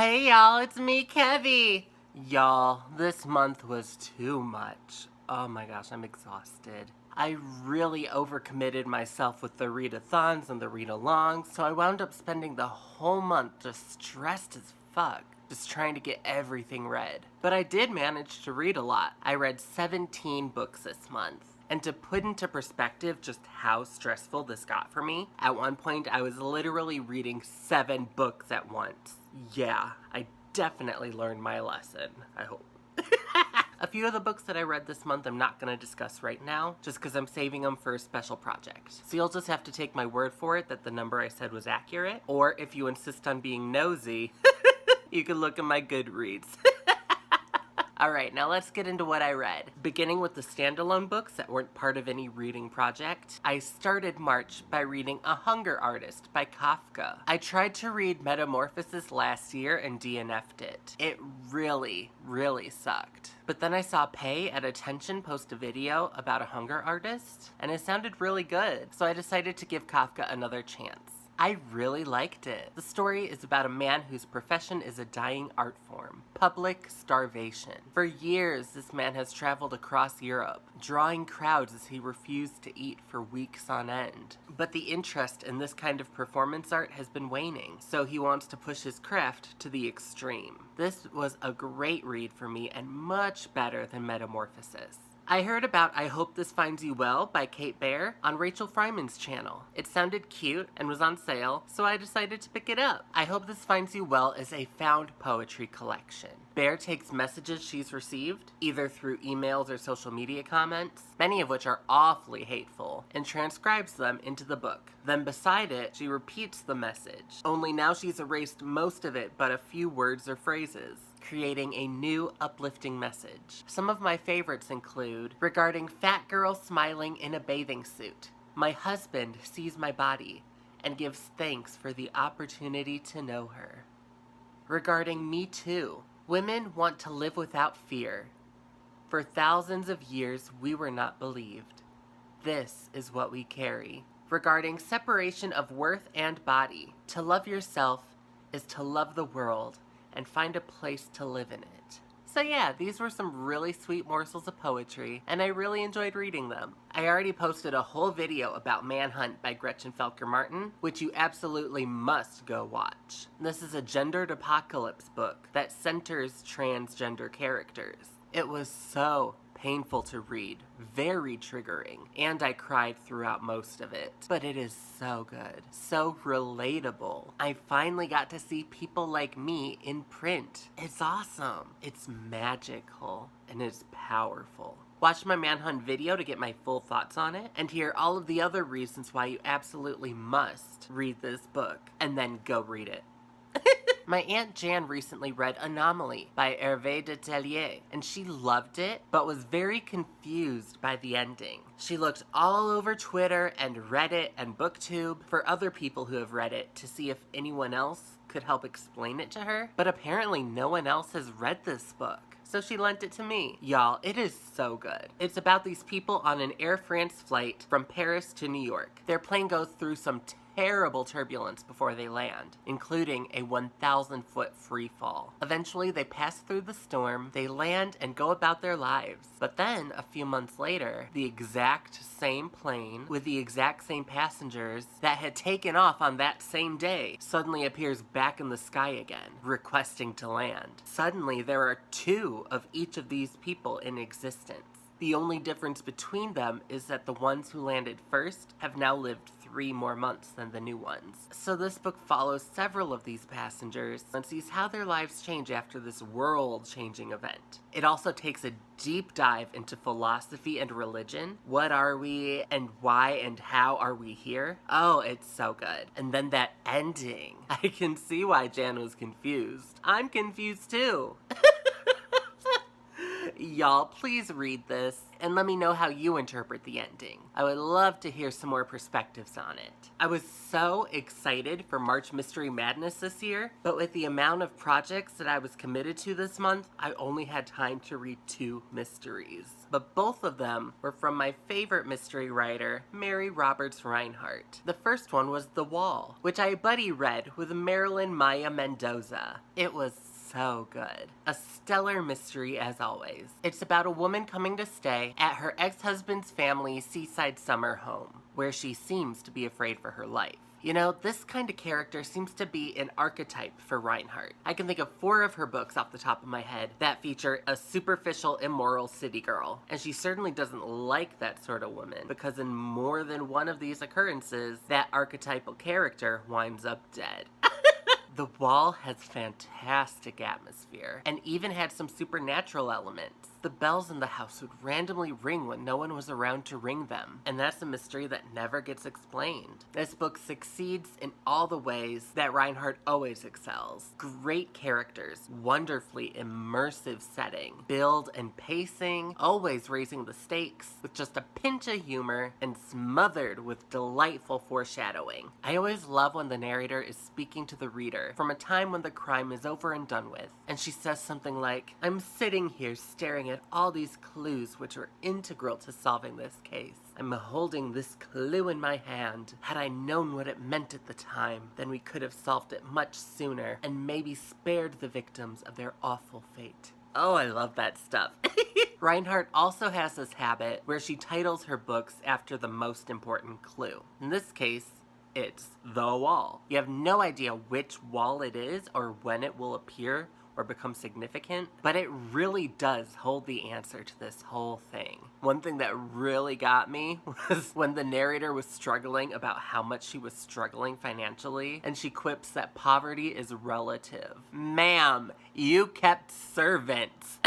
Hey y'all, it's me, Kevy. Y'all, this month was too much. Oh my gosh, I'm exhausted. I really overcommitted myself with the readathons and the read-alongs, so I wound up spending the whole month just stressed as fuck, just trying to get everything read. But I did manage to read a lot. I read 17 books this month. And to put into perspective just how stressful this got for me, at one point I was literally reading 7 books at once. Yeah, I definitely learned my lesson, I hope. A few of the books that I read this month I'm not going to discuss right now, just because I'm saving them for a special project. So you'll just have to take my word for it that the number I said was accurate, or if you insist on being nosy, you can look at my Goodreads. Alright, now let's get into what I read. Beginning with the standalone books that weren't part of any reading project, I started March by reading A Hunger Artist by Kafka. I tried to read Metamorphosis last year and DNF'd it. It really, really sucked. But then I saw Pei at Attention post a video about A Hunger Artist, and it sounded really good, so I decided to give Kafka another chance. I really liked it. The story is about a man whose profession is a dying art form, public starvation. For years, this man has traveled across Europe, drawing crowds as he refused to eat for weeks on end. But the interest in this kind of performance art has been waning, so he wants to push his craft to the extreme. This was a great read for me and much better than Metamorphosis. I heard about I Hope This Finds You Well by Kate Baer on Rachel Fryman's channel. It sounded cute and was on sale, so I decided to pick it up. I Hope This Finds You Well is a found poetry collection. Baer takes messages she's received, either through emails or social media comments, many of which are awfully hateful, and transcribes them into the book. Then beside it, she repeats the message, only now she's erased most of it but a few words or phrases, creating a new, uplifting message. Some of my favorites include, regarding fat girl smiling in a bathing suit. My husband sees my body and gives thanks for the opportunity to know her. Regarding Me Too, women want to live without fear. For thousands of years, we were not believed. This is what we carry. Regarding separation of worth and body, to love yourself is to love the world and find a place to live in it. So yeah, these were some really sweet morsels of poetry, and I really enjoyed reading them. I already posted a whole video about Manhunt by Gretchen Felker-Martin, which you absolutely must go watch. This is a gendered apocalypse book that centers transgender characters. It was so painful to read, very triggering, and I cried throughout most of it. But it is so good, so relatable. I finally got to see people like me in print. It's awesome. It's magical, and it's powerful. Watch my Manhunt video to get my full thoughts on it, and hear all of the other reasons why you absolutely must read this book, and then go read it. My Aunt Jan recently read Anomaly by Hervé de Tellier, and she loved it, but was very confused by the ending. She looked all over Twitter and Reddit and BookTube for other people who have read it to see if anyone else could help explain it to her, but apparently no one else has read this book. So she lent it to me. Y'all, it is so good. It's about these people on an Air France flight from Paris to New York. Their plane goes through some terrible turbulence before they land, including a 1,000-foot free fall. Eventually, they pass through the storm, they land, and go about their lives. But then, a few months later, the exact same plane with the exact same passengers that had taken off on that same day suddenly appears back in the sky again, requesting to land. Suddenly, there are 2 of each of these people in existence. The only difference between them is that the ones who landed first have now lived 3 more months than the new ones. So this book follows several of these passengers and sees how their lives change after this world-changing event. It also takes a deep dive into philosophy and religion. What are we, and why and how are we here? Oh, it's so good. And then that ending. I can see why Jan was confused. I'm confused too. Y'all, please read this and let me know how you interpret the ending. I would love to hear some more perspectives on it. I was so excited for March Mystery Madness this year, but with the amount of projects that I was committed to this month, I only had time to read 2 mysteries. But both of them were from my favorite mystery writer, Mary Roberts Rinehart. The first one was The Wall, which I buddy read with Marilyn Maya Mendoza. It was so good. A stellar mystery as always. It's about a woman coming to stay at her ex-husband's family's seaside summer home, where she seems to be afraid for her life. You know, this kind of character seems to be an archetype for Rinehart. I can think of 4 of her books off the top of my head that feature a superficial, immoral city girl. And she certainly doesn't like that sort of woman, because in more than one of these occurrences, that archetypal character winds up dead. The Wall has fantastic atmosphere, and even had some supernatural elements. The bells in the house would randomly ring when no one was around to ring them, and that's a mystery that never gets explained. This book succeeds in all the ways that Rinehart always excels. Great characters, wonderfully immersive setting, build and pacing, always raising the stakes, with just a pinch of humor, and smothered with delightful foreshadowing. I always love when the narrator is speaking to the reader from a time when the crime is over and done with, and she says something like, "I'm sitting here staring at all these clues which are integral to solving this case. I'm holding this clue in my hand. Had I known what it meant at the time, then we could have solved it much sooner and maybe spared the victims of their awful fate." Oh, I love that stuff. Rinehart also has this habit where she titles her books after the most important clue. In this case, it's The Wall. You have no idea which wall it is or when it will appear or become significant, but it really does hold the answer to this whole thing. One thing that really got me was when the narrator was struggling about how much she was struggling financially, and she quips that poverty is relative. Ma'am, you kept servants.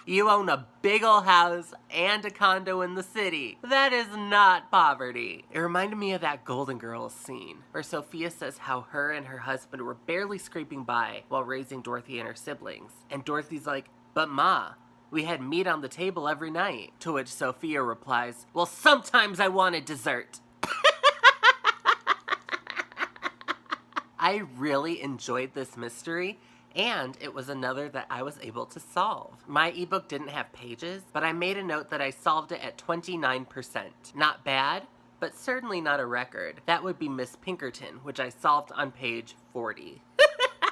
You own a big ol' house and a condo in the city. That is not poverty. It reminded me of that Golden Girls scene, where Sophia says how her and her husband were barely scraping by while raising Dorothy and her siblings. And Dorothy's like, "But Ma, we had meat on the table every night." To which Sophia replies, "Well, sometimes I wanted dessert." I really enjoyed this mystery, and it was another that I was able to solve. My ebook didn't have pages, but I made a note that I solved it at 29%. Not bad, but certainly not a record. That would be Miss Pinkerton, which I solved on page 40.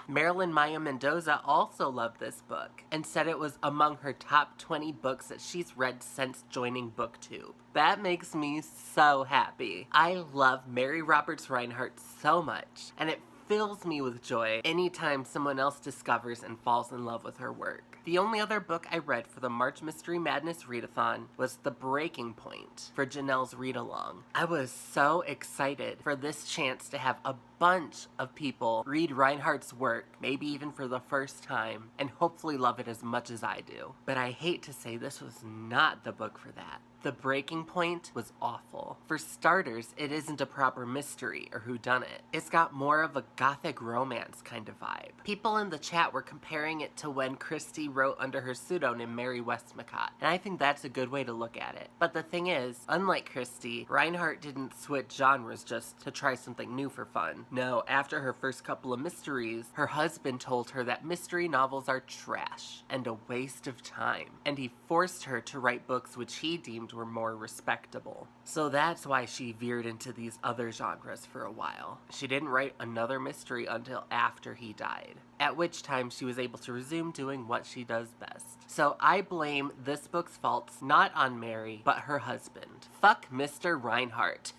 Marilyn Maya Mendoza also loved this book and said it was among her top 20 books that she's read since joining BookTube. That makes me so happy. I love Mary Roberts Rinehart so much, and it fills me with joy anytime someone else discovers and falls in love with her work. The only other book I read for the March Mystery Madness readathon was The Breaking Point for Janelle's read-along. I was so excited for this chance to have a bunch of people read Rinehart's work, maybe even for the first time, and hopefully love it as much as I do. But I hate to say this was not the book for that. The Breaking Point was awful. For starters, it isn't a proper mystery or whodunit. It's got more of a gothic romance kind of vibe. People in the chat were comparing it to when Christie wrote under her pseudonym Mary Westmacott, and I think that's a good way to look at it. But the thing is, unlike Christie, Rinehart didn't switch genres just to try something new for fun. No, after her first couple of mysteries, her husband told her that mystery novels are trash and a waste of time, and he forced her to write books which he deemed were more respectable. So that's why she veered into these other genres for a while. She didn't write another mystery until after he died, at which time she was able to resume doing what she does best. So I blame this book's faults not on Mary, but her husband. Fuck Mr. Rinehart.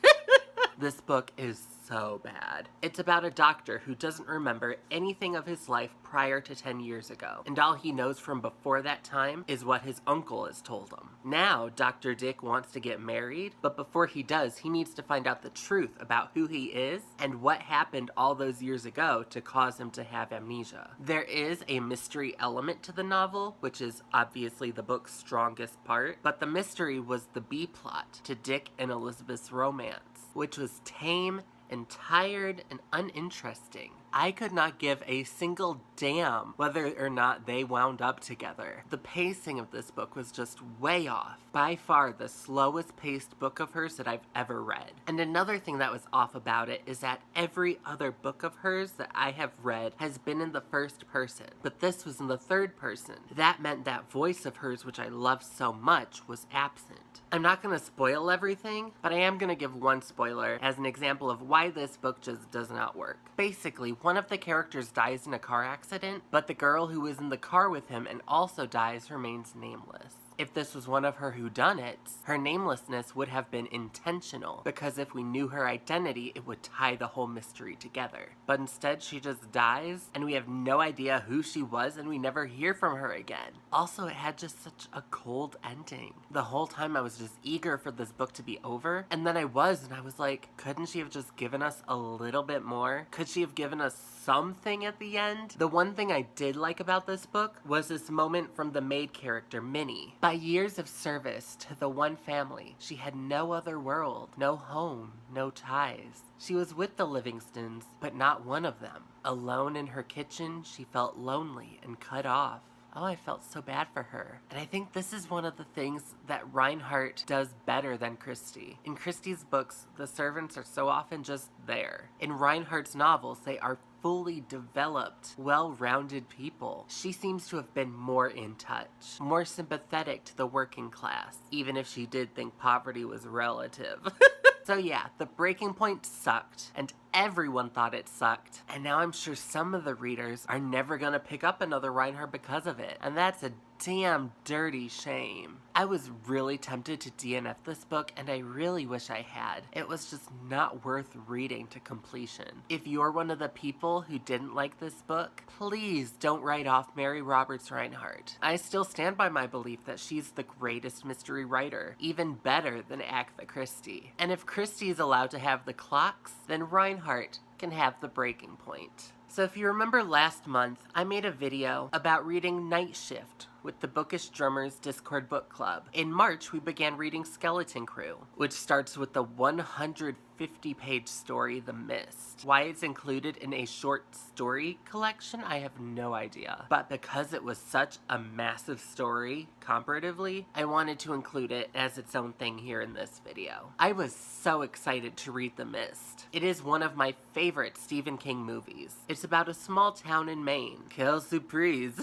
This book is so bad. It's about a doctor who doesn't remember anything of his life prior to 10 years ago, and all he knows from before that time is what his uncle has told him. Now, Dr. Dick wants to get married, but before he does, he needs to find out the truth about who he is and what happened all those years ago to cause him to have amnesia. There is a mystery element to the novel, which is obviously the book's strongest part, but the mystery was the B-plot to Dick and Elizabeth's romance, which was tame and tired and uninteresting. I could not give a single damn whether or not they wound up together. The pacing of this book was just way off. By far the slowest paced book of hers that I've ever read. And another thing that was off about it is that every other book of hers that I have read has been in the first person, but this was in the third person. That meant that voice of hers, which I love so much, was absent. I'm not going to spoil everything, but I am going to give one spoiler as an example of why this book just does not work. Basically, one of the characters dies in a car accident, but the girl who was in the car with him and also dies remains nameless. If this was one of her whodunits, her namelessness would have been intentional, because if we knew her identity, it would tie the whole mystery together. But instead, she just dies, and we have no idea who she was, and we never hear from her again. Also, it had just such a cold ending. The whole time I was just eager for this book to be over, and then I was like, couldn't she have just given us a little bit more? Could she have given us something at the end? The one thing I did like about this book was this moment from the maid character, Minnie. By years of service to the one family, she had no other world, no home, no ties. She was with the Livingstons, but not one of them. Alone in her kitchen, she felt lonely and cut off. Oh, I felt so bad for her. And I think this is one of the things that Rinehart does better than Christie. In Christie's books, the servants are so often just there. In Rinehart's novels, they are fully developed, well-rounded people. She seems to have been more in touch, more sympathetic to the working class, even if she did think poverty was relative. So yeah, the breaking point sucked, and everyone thought it sucked, and now I'm sure some of the readers are never gonna pick up another Rinehart because of it, and that's a damn dirty shame. I was really tempted to DNF this book, and I really wish I had. It was just not worth reading to completion. If you're one of the people who didn't like this book, please don't write off Mary Roberts Rinehart. I still stand by my belief that she's the greatest mystery writer, even better than Agatha Christie. And if Christie is allowed to have the clocks, then Rinehart can have the breaking point. So if you remember last month, I made a video about reading Night Shift with the Bookish Drummers Discord book club. In March, we began reading Skeleton Crew, which starts with the 150-page story, The Mist. Why it's included in a short story collection, I have no idea. But because it was such a massive story, comparatively, I wanted to include it as its own thing here in this video. I was so excited to read The Mist. It is one of my favorite Stephen King movies. It's about a small town in Maine. Quelle surprise!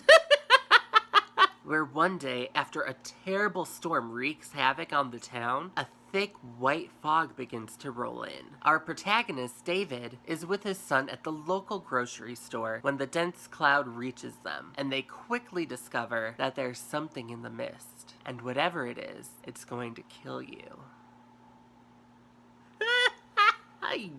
Where one day, after a terrible storm wreaks havoc on the town, a thick white fog begins to roll in. Our protagonist, David, is with his son at the local grocery store when the dense cloud reaches them, and they quickly discover that there's something in the mist, and whatever it is, it's going to kill you.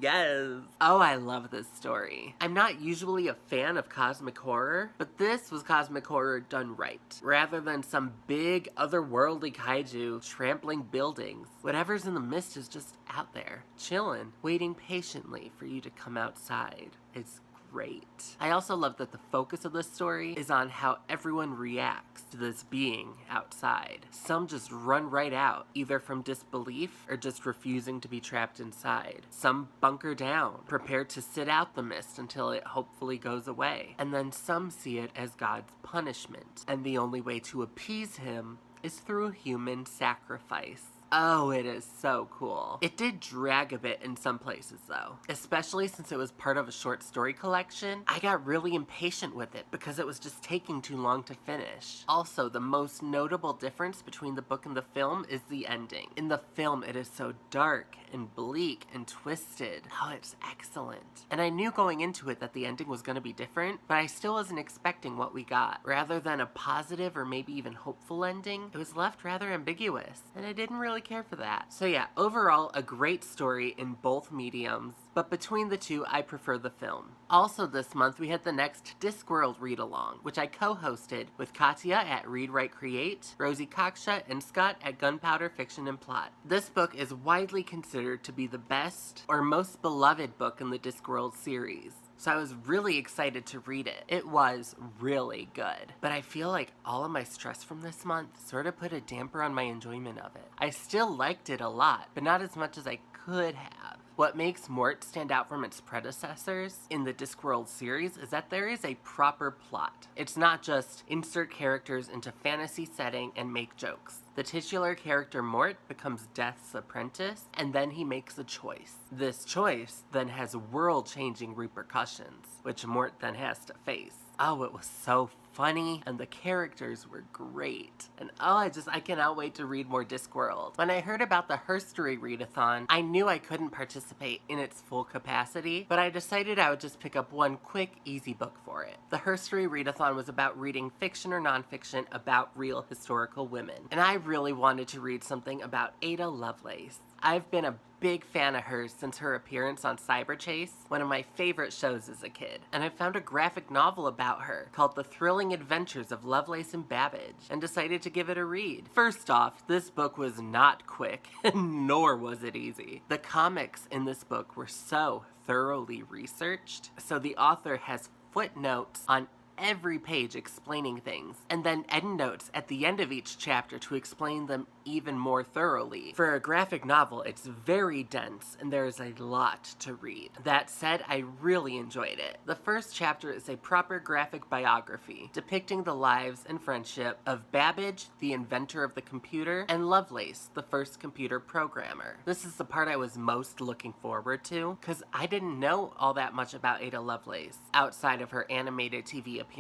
Yes. Oh, I love this story. I'm not usually a fan of cosmic horror, but this was cosmic horror done right. Rather than some big, otherworldly kaiju trampling buildings, whatever's in the mist is just out there, chilling, waiting patiently for you to come outside. It's great. I also love that the focus of this story is on how everyone reacts to this being outside. Some just run right out, either from disbelief or just refusing to be trapped inside. Some bunker down, prepared to sit out the mist until it hopefully goes away. And then some see it as God's punishment, and the only way to appease him is through human sacrifice. Oh, it is so cool. It did drag a bit in some places though, especially since it was part of a short story collection. I got really impatient with it because it was just taking too long to finish. Also, the most notable difference between the book and the film is the ending. In the film, it is so dark and bleak and twisted. Oh, it's excellent. And I knew going into it that the ending was going to be different, but I still wasn't expecting what we got. Rather than a positive or maybe even hopeful ending, it was left rather ambiguous, and I didn't really care for that. So yeah, overall, a great story in both mediums, but between the two, I prefer the film. Also this month, we had the next Discworld read-along, which I co-hosted with Katya at Read Write Create, Rosie Koksha, and Scott at Gunpowder Fiction and Plot. This book is widely considered to be the best or most beloved book in the Discworld series. So I was really excited to read it. It was really good. But I feel like all of my stress from this month sort of put a damper on my enjoyment of it. I still liked it a lot, but not as much as I could have. What makes Mort stand out from its predecessors in the Discworld series is that there is a proper plot. It's not just insert characters into fantasy setting and make jokes. The titular character Mort becomes Death's apprentice, and then he makes a choice. This choice then has world-changing repercussions, which Mort then has to face. Oh, it was so funny, and the characters were great. And I cannot wait to read more Discworld. When I heard about the Herstory readathon, I knew I couldn't participate in its full capacity, but I decided I would just pick up one quick, easy book for it. The Herstory readathon was about reading fiction or nonfiction about real historical women, and I really wanted to read something about Ada Lovelace. I've been a big fan of hers since her appearance on Cyberchase, one of my favorite shows as a kid, and I found a graphic novel about her called The Thrilling Adventures of Lovelace and Babbage, and decided to give it a read. First off, this book was not quick, nor was it easy. The comics in this book were so thoroughly researched, so the author has footnotes on every page explaining things, and then endnotes at the end of each chapter to explain them even more thoroughly. For a graphic novel, it's very dense, and there is a lot to read. That said, I really enjoyed it. The first chapter is a proper graphic biography, depicting the lives and friendship of Babbage, the inventor of the computer, and Lovelace, the first computer programmer. This is the part I was most looking forward to, because I didn't know all that much about Ada Lovelace, outside of her animated TV appearance.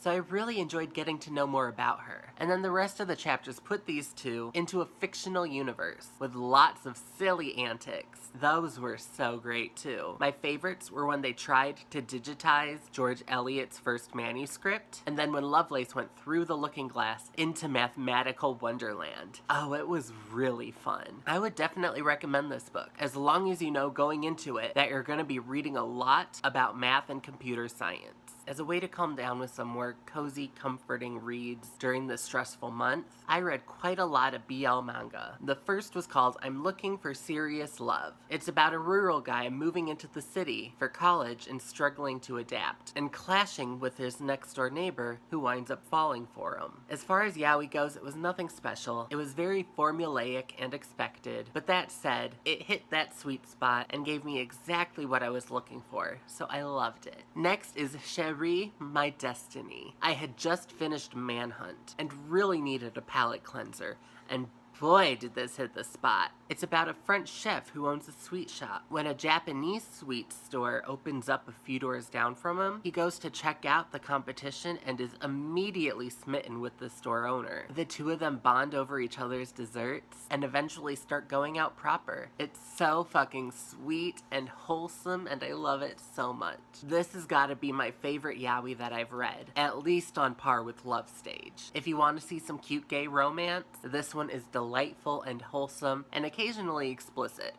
So I really enjoyed getting to know more about her. And then the rest of the chapters put these two into a fictional universe with lots of silly antics. Those were so great too. My favorites were when they tried to digitize George Eliot's first manuscript, and then when Lovelace went through the looking glass into mathematical wonderland. Oh, it was really fun. I would definitely recommend this book, as long as you know going into it that you're going to be reading a lot about math and computer science. As a way to calm down with some more cozy, comforting reads during this stressful month, I read quite a lot of BL manga. The first was called I'm Looking for Serious Love. It's about a rural guy moving into the city for college and struggling to adapt, and clashing with his next-door neighbor who winds up falling for him. As far as yaoi goes, it was nothing special. It was very formulaic and expected, but that said, it hit that sweet spot and gave me exactly what I was looking for, so I loved it. Next is Chéri, My Destiny. I had just finished Manhunt and really needed a palate cleanser, and boy did this hit the spot. It's about a French chef who owns a sweet shop. When a Japanese sweet store opens up a few doors down from him, he goes to check out the competition and is immediately smitten with the store owner. The two of them bond over each other's desserts and eventually start going out proper. It's so fucking sweet and wholesome, and I love it so much. This has got to be my favorite yaoi that I've read, at least on par with Love Stage. If you want to see some cute gay romance, this one is delightful and wholesome and occasionally explicit.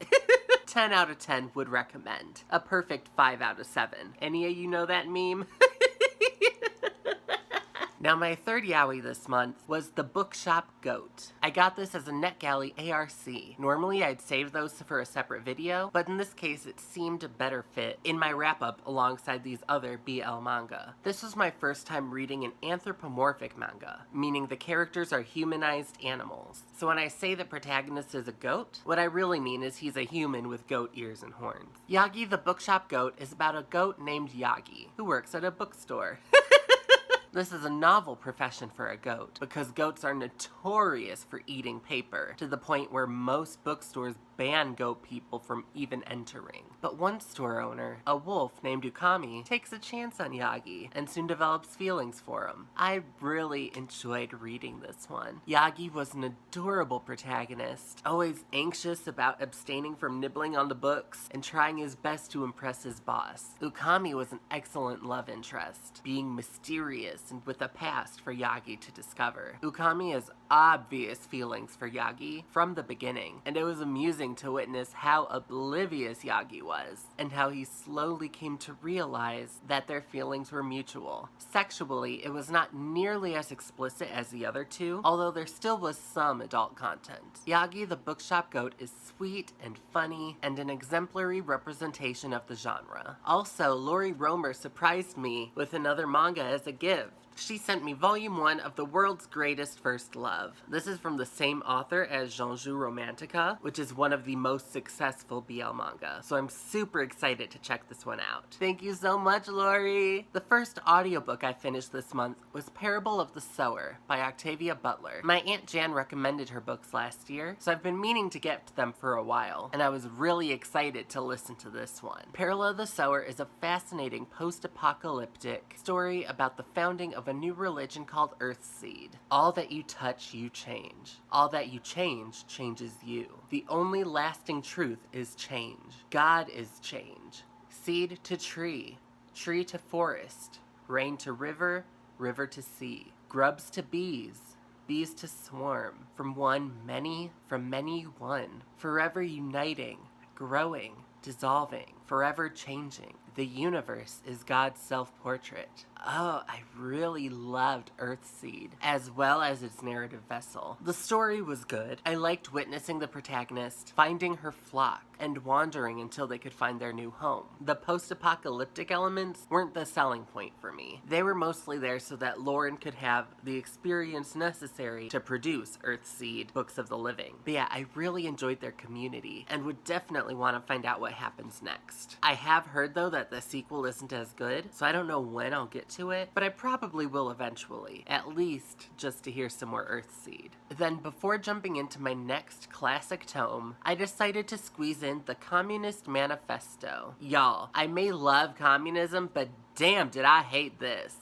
10 out of 10 would recommend. A perfect 5 out of 7. Any of you know that meme? Now, my third yaoi this month was the Bookshop Goat. I got this as a NetGalley ARC. Normally, I'd save those for a separate video, but in this case, it seemed to better fit in my wrap-up alongside these other BL manga. This was my first time reading an anthropomorphic manga, meaning the characters are humanized animals. So when I say the protagonist is a goat, what I really mean is he's a human with goat ears and horns. Yagi the Bookshop Goat is about a goat named Yagi, who works at a bookstore. This is a novel profession for a goat, because goats are notorious for eating paper, to the point where most bookstores ban goat people from even entering. But one store owner, a wolf named Ukami, takes a chance on Yagi and soon develops feelings for him. I really enjoyed reading this one. Yagi was an adorable protagonist, always anxious about abstaining from nibbling on the books and trying his best to impress his boss. Ukami was an excellent love interest, being mysterious and with a past for Yagi to discover. Ukami has obvious feelings for Yagi from the beginning, and it was amusing to witness how oblivious Yagi was, and how he slowly came to realize that their feelings were mutual. Sexually, it was not nearly as explicit as the other two, although there still was some adult content. Yagi the Bookshop Goat is sweet and funny, and an exemplary representation of the genre. Also, Lori Romer surprised me with another manga as a gift. She sent me volume 1 of The World's Greatest First Love. This is from the same author as Genju Romantica, which is one one of the most successful BL manga, so I'm super excited to check this one out. Thank you so much, Lori! The first audiobook I finished this month was Parable of the Sower by Octavia Butler. My Aunt Jan recommended her books last year, so I've been meaning to get to them for a while, and I was really excited to listen to this one. Parable of the Sower is a fascinating post-apocalyptic story about the founding of a new religion called Earthseed. All that you touch, you change. All that you change, changes you. The only lasting truth is change. God is change. Seed to tree, tree to forest, rain to river, river to sea, grubs to bees, bees to swarm, from one many, from many one, forever uniting, growing, dissolving, forever changing. The universe is God's self-portrait. Oh, I really loved Earthseed, as well as its narrative vessel. The story was good. I liked witnessing the protagonist finding her flock and wandering until they could find their new home. The post-apocalyptic elements weren't the selling point for me. They were mostly there so that Lauren could have the experience necessary to produce Earthseed Books of the Living. But yeah, I really enjoyed their community and would definitely want to find out what happens next. I have heard though that the sequel isn't as good, so I don't know when I'll get to it, but I probably will eventually, at least just to hear some more Earthseed. Then before jumping into my next classic tome, I decided to squeeze in the Communist Manifesto. Y'all, I may love communism, but damn did I hate this.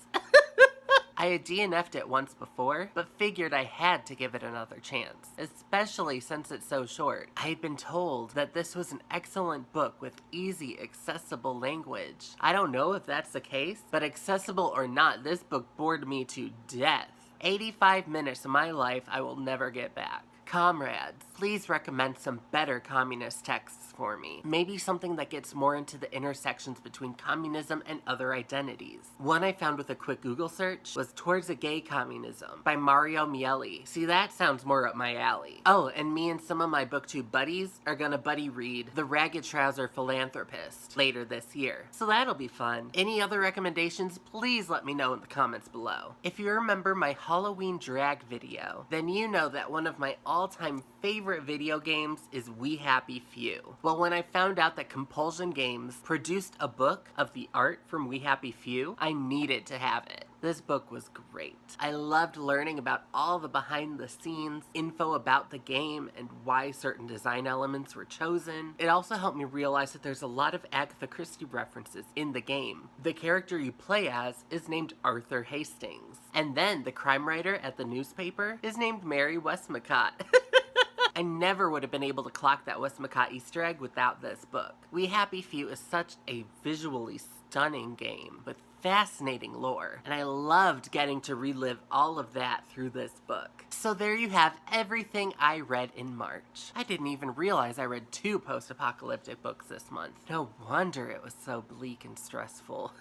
I had DNF'd it once before, but figured I had to give it another chance, especially since it's so short. I had been told that this was an excellent book with easy, accessible language. I don't know if that's the case, but accessible or not, this book bored me to death. 85 minutes of my life I will never get back. Comrades, please recommend some better communist texts for me. Maybe something that gets more into the intersections between communism and other identities. One I found with a quick Google search was Towards a Gay Communism by Mario Mieli. See, that sounds more up my alley. Oh, and me and some of my booktube buddies are gonna buddy read The Ragged Trouser Philanthropist later this year. So that'll be fun. Any other recommendations, please let me know in the comments below. If you remember my Halloween drag video, then you know that one of my all-time favorite video games is We Happy Few. Well, when I found out that Compulsion Games produced a book of the art from We Happy Few, I needed to have it. This book was great. I loved learning about all the behind the scenes, info about the game, and why certain design elements were chosen. It also helped me realize that there's a lot of Agatha Christie references in the game. The character you play as is named Arthur Hastings. And then the crime writer at the newspaper is named Mary Westmacott. I never would have been able to clock that Westmacott Easter egg without this book. We Happy Few is such a visually stunning game with fascinating lore, and I loved getting to relive all of that through this book. So there you have everything I read in March. I didn't even realize I read 2 post-apocalyptic books this month. No wonder it was so bleak and stressful.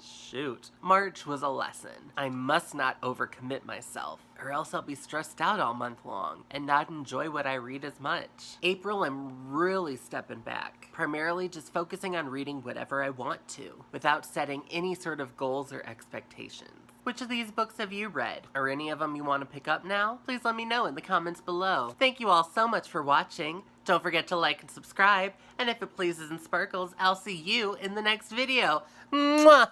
Shoot. March was a lesson. I must not overcommit myself, or else I'll be stressed out all month long and not enjoy what I read as much. April, I'm really stepping back, primarily just focusing on reading whatever I want to, without setting any sort of goals or expectations. Which of these books have you read? Are any of them you want to pick up now? Please let me know in the comments below. Thank you all so much for watching. Don't forget to like and subscribe, and if it pleases and sparkles, I'll see you in the next video. Mwah!